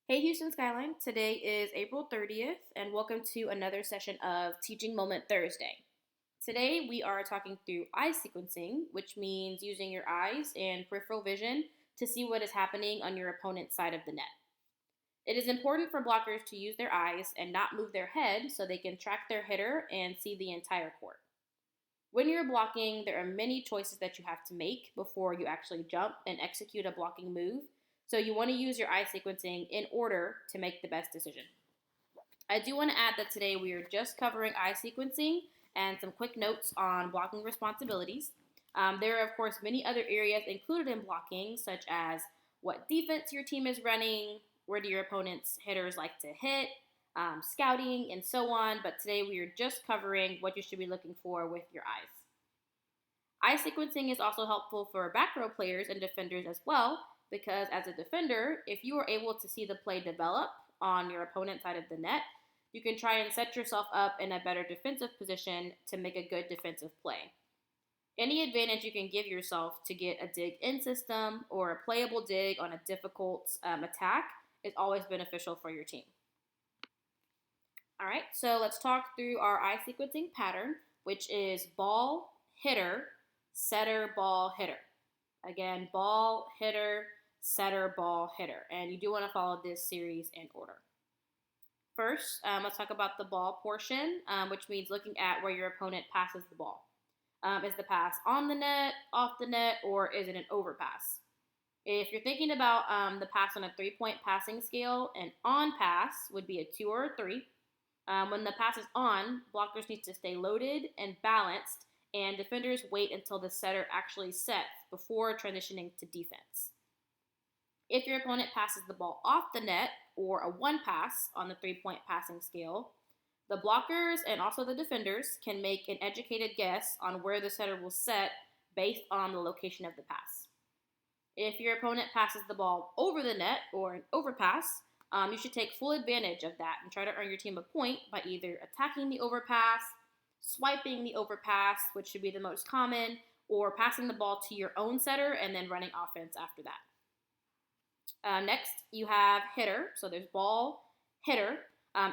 Hey Houston Skyline, today is April 30th, and welcome to another session of Teaching Moment Thursday. Today we are talking through eye sequencing, which means using your eyes and peripheral vision to see what is happening on your opponent's side of the net. It is important for blockers to use their eyes and not move their head so they can track their hitter and see the entire court. When you're blocking, there are many choices that you have to make before you actually jump and execute a blocking move. So you want to use your eye sequencing in order to make the best decision. I do want to add that today we are just covering eye sequencing and some quick notes on blocking responsibilities. There are, of course, many other areas included in blocking, such as what defense your team is running, where do your opponent's hitters like to hit, scouting, and so on. But today we are just covering what you should be looking for with your eyes. Eye sequencing is also helpful for back row players and defenders as well, because as a defender, if you are able to see the play develop on your opponent's side of the net, you can try and set yourself up in a better defensive position to make a good defensive play. Any advantage you can give yourself to get a dig in system or a playable dig on a difficult attack is always beneficial for your team. All right, so let's talk through our eye sequencing pattern, which is ball, hitter, setter, ball, hitter. Again, ball, hitter, setter, ball, hitter. And you do want to follow this series in order. First, let's talk about the ball portion, which means looking at where your opponent passes the ball. Is the pass on the net, off the net, or is it an overpass? If you're thinking about the pass on a 3-point passing scale, an on pass would be a 2 or a 3. When the pass is on, blockers need to stay loaded and balanced, and defenders wait until the setter actually sets before transitioning to defense. If your opponent passes the ball off the net, or a 1 pass on the 3-point passing scale, the blockers and also the defenders can make an educated guess on where the setter will set based on the location of the pass. If your opponent passes the ball over the net, or an overpass, you should take full advantage of that and try to earn your team a point by either attacking the overpass, swiping the overpass, which should be the most common, or passing the ball to your own setter and then running offense after that. Next, you have hitter. So there's ball, hitter.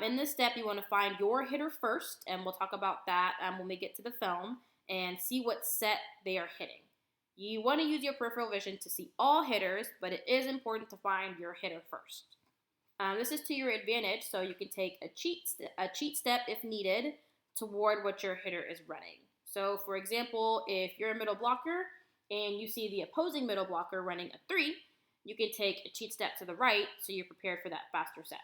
In this step, you want to find your hitter first, and we'll talk about that when we get to the film and see what set they are hitting. You want to use your peripheral vision to see all hitters, but it is important to find your hitter first. This is to your advantage, so you can take a cheat step if needed toward what your hitter is running. So, for example, if you're a middle blocker and you see the opposing middle blocker running a 3, you can take a cheat step to the right so you're prepared for that faster set.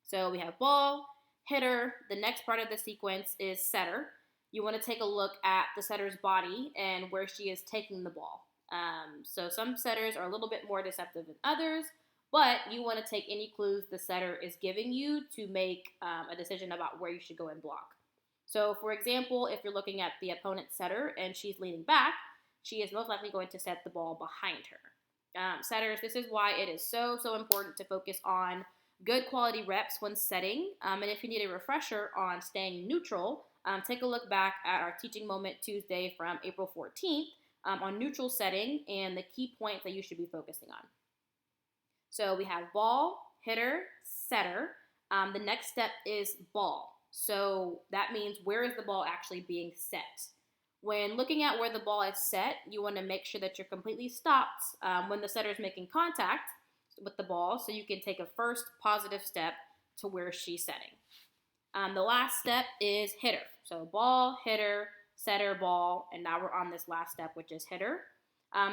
So we have ball, hitter. The next part of the sequence is setter. You want to take a look at the setter's body and where she is taking the ball. So some setters are a little bit more deceptive than others, but you want to take any clues the setter is giving you to make a decision about where you should go and block. So, for example, if you're looking at the opponent's setter and she's leaning back, she is most likely going to set the ball behind her. Setters, this is why it is so important to focus on good quality reps when setting. And if you need a refresher on staying neutral, take a look back at our Teaching Moment Tuesday from April 14th on neutral setting and the key points that you should be focusing on. So we have ball, hitter, setter. The next step is ball. So that means where is the ball actually being set? When looking at where the ball is set, you want to make sure that you're completely stopped when the setter is making contact with the ball, so you can take a first positive step to where she's setting. The last step is hitter. So ball, hitter, setter, ball, and now we're on this last step, which is hitter.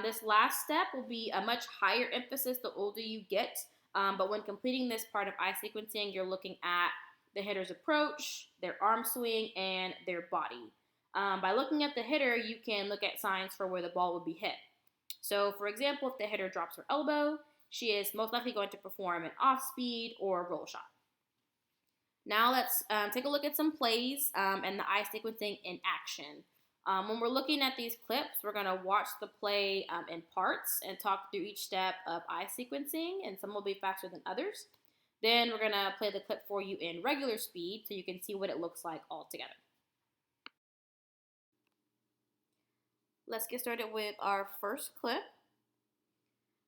This last step will be a much higher emphasis the older you get, but when completing this part of eye sequencing, you're looking at the hitter's approach, their arm swing, and their body. By looking at the hitter, you can look at signs for where the ball will be hit. So, for example, if the hitter drops her elbow, she is most likely going to perform an off-speed or roll shot. Now let's take a look at some plays and the eye sequencing in action. When we're looking at these clips, we're going to watch the play in parts and talk through each step of eye sequencing, and some will be faster than others. Then we're going to play the clip for you in regular speed so you can see what it looks like all together. Let's get started with our first clip.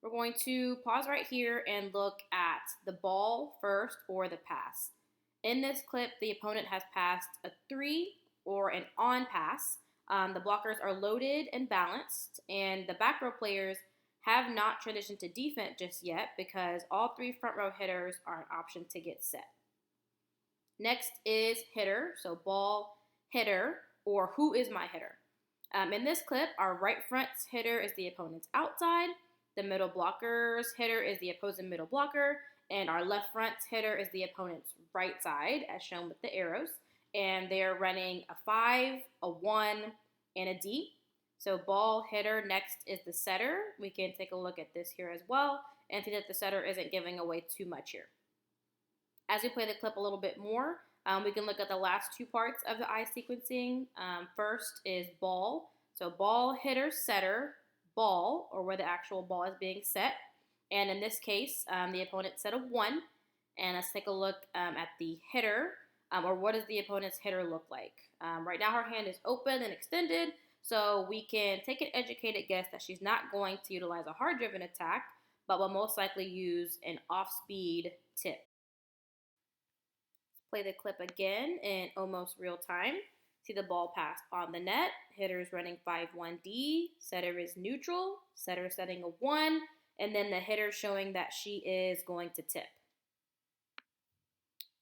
We're going to pause right here and look at the ball first or the pass. In this clip, the opponent has passed a 3 or an on pass. The blockers are loaded and balanced, and the back row players have not transitioned to defense just yet because all 3 front row hitters are an option to get set. Next is hitter, so ball, hitter, or who is my hitter? In this clip, our right front's hitter is the opponent's outside, the middle blocker's hitter is the opposing middle blocker, and our left front's hitter is the opponent's right side, as shown with the arrows. And they're running a 5, a 1, and a D. So ball, hitter, next is the setter. We can take a look at this here as well and see that the setter isn't giving away too much here. As we play the clip a little bit more, we can look at the last 2 parts of the I sequencing. First is ball. So ball, hitter, setter, ball, or where the actual ball is being set. And in this case, the opponent set a 1. And let's take a look at the hitter, or what does the opponent's hitter look like. Right now her hand is open and extended, so we can take an educated guess that she's not going to utilize a hard-driven attack, but will most likely use an off-speed tip. Play the clip again in almost real time. See the ball pass on the net. Hitter is running 5-1-D. Setter is neutral. Setter setting a 1. And then the hitter showing that she is going to tip.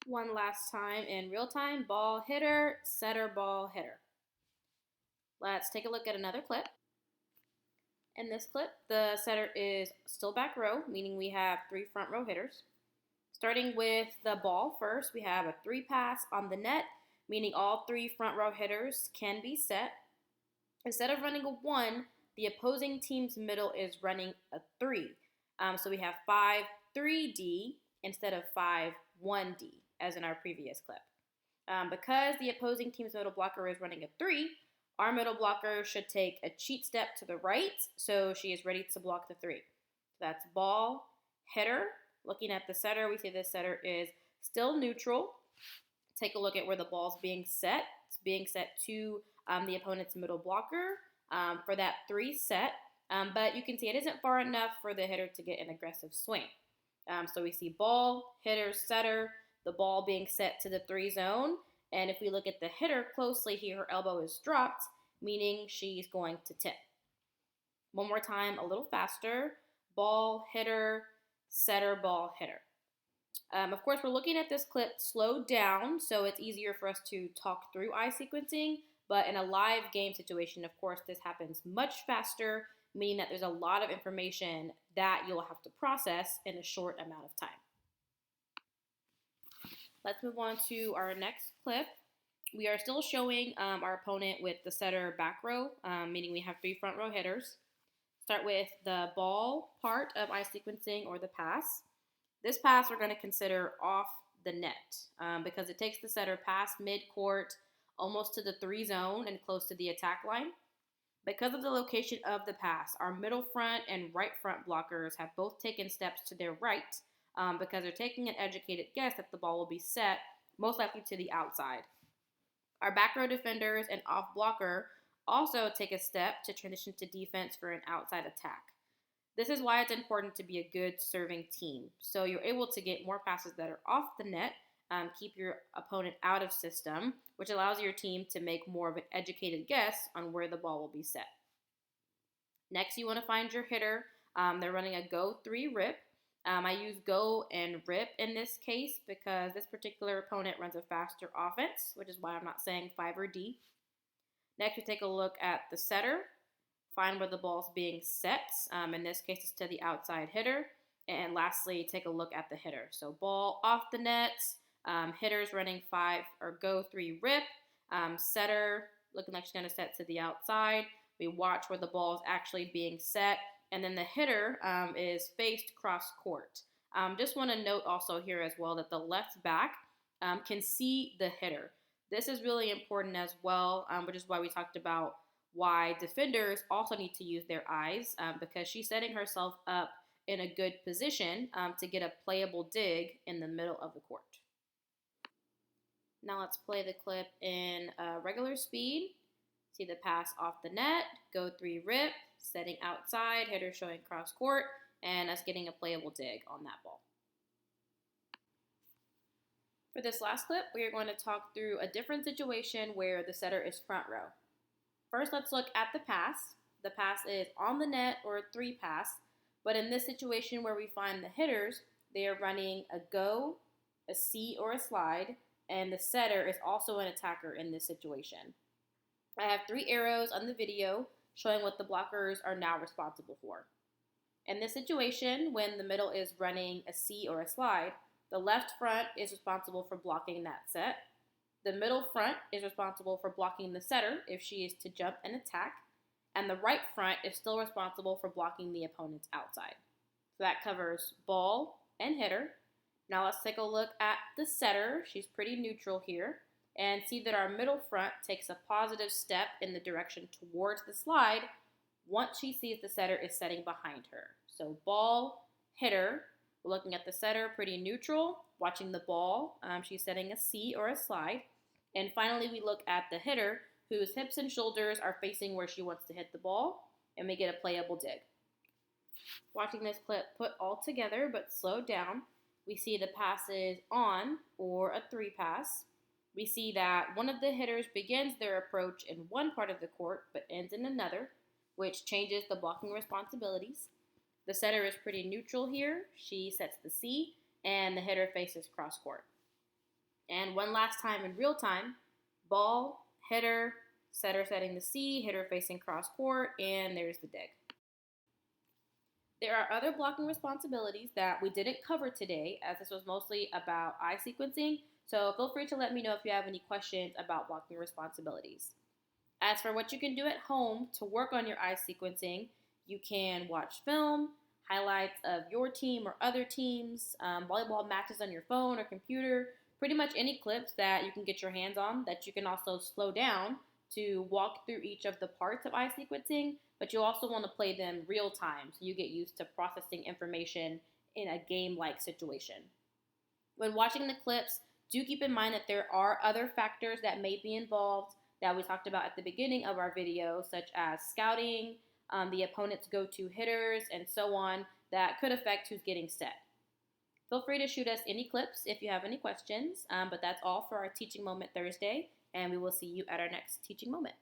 One last time in real time. Ball, hitter, setter, ball, hitter. Let's take a look at another clip. In this clip, the setter is still back row, meaning we have 3 front row hitters. Starting with the ball first, we have a 3 pass on the net, meaning all 3 front row hitters can be set. Instead of running a 1, the opposing team's middle is running a 3. So we have 5-3-D instead of 5-1-D, as in our previous clip. Because the opposing team's middle blocker is running a 3, our middle blocker should take a cheat step to the right, so she is ready to block the 3. So that's ball, hitter. Looking at the setter, we see the setter is still neutral. Take a look at where the ball's being set. It's being set to the opponent's middle blocker for that 3 set. But you can see it isn't far enough for the hitter to get an aggressive swing. So we see ball, hitter, setter, the ball being set to the 3 zone. And if we look at the hitter closely here, her elbow is dropped, meaning she's going to tip. One more time, a little faster. Ball, hitter, setter, ball, hitter. Of course, we're looking at this clip slowed down, so it's easier for us to talk through I sequencing. But in a live game situation, of course, this happens much faster, meaning that there's a lot of information that you'll have to process in a short amount of time. Let's move on to our next clip. We are still showing our opponent with the setter back row, meaning we have 3 front row hitters. Start with the ball part of I sequencing, or the pass. This pass we're going to consider off the net because it takes the setter past mid-court, almost to the 3 zone and close to the attack line. Because of the location of the pass, our middle front and right front blockers have both taken steps to their right because they're taking an educated guess that the ball will be set, most likely to the outside. Our back row defenders and off blocker also take a step to transition to defense for an outside attack. This is why it's important to be a good serving team. So you're able to get more passes that are off the net, keep your opponent out of system, which allows your team to make more of an educated guess on where the ball will be set. Next, you want to find your hitter. They're running a go 3 rip. I use go and rip in this case because this particular opponent runs a faster offense, which is why I'm not saying 5 or D. Next, we take a look at the setter. Find where the ball's being set. In this case, it's to the outside hitter. And lastly, take a look at the hitter. So ball off the nets. Hitter's running 5 or go 3 rip. Setter looking like she's going to set to the outside. We watch where the ball is actually being set. And then the hitter is faced cross court. Just want to note also here as well that the left back can see the hitter. This is really important as well, which is why we talked about why defenders also need to use their eyes because she's setting herself up in a good position to get a playable dig in the middle of the court. Now let's play the clip in regular speed. See the pass off the net, go 3 rip, setting outside, hitter showing cross court, and us getting a playable dig on that ball. For this last clip, we are going to talk through a different situation where the setter is front row. First, let's look at the pass. The pass is on the net or a 3 pass, but in this situation where we find the hitters, they are running a go, a C, or a slide, and the setter is also an attacker in this situation. I have 3 arrows on the video showing what the blockers are now responsible for. In this situation, when the middle is running a C or a slide, the left front is responsible for blocking that set. The middle front is responsible for blocking the setter if she is to jump and attack. And the right front is still responsible for blocking the opponent's outside. So that covers ball and hitter. Now let's take a look at the setter. She's pretty neutral here. And see that our middle front takes a positive step in the direction towards the slide once she sees the setter is setting behind her. So ball, hitter. We're looking at the setter, pretty neutral, watching the ball. She's setting a C or a slide. And finally, we look at the hitter, whose hips and shoulders are facing where she wants to hit the ball, and we get a playable dig. Watching this clip put all together but slowed down, we see the pass is on or a 3 pass. We see that one of the hitters begins their approach in one part of the court but ends in another, which changes the blocking responsibilities. The setter is pretty neutral here. She sets the C, and the hitter faces cross court. And one last time in real time, ball, hitter, setter setting the C, hitter facing cross court, and there's the dig. There are other blocking responsibilities that we didn't cover today, as this was mostly about eye sequencing, so feel free to let me know if you have any questions about blocking responsibilities. As for what you can do at home to work on your eye sequencing, you can watch film, highlights of your team or other teams, volleyball matches on your phone or computer, pretty much any clips that you can get your hands on that you can also slow down to walk through each of the parts of eye sequencing, but you also want to play them real time so you get used to processing information in a game-like situation. When watching the clips, do keep in mind that there are other factors that may be involved that we talked about at the beginning of our video, such as scouting, the opponent's go-to hitters, and so on, that could affect who's getting set. Feel free to shoot us any clips if you have any questions, but that's all for our Teaching Moment Thursday, and we will see you at our next Teaching Moment.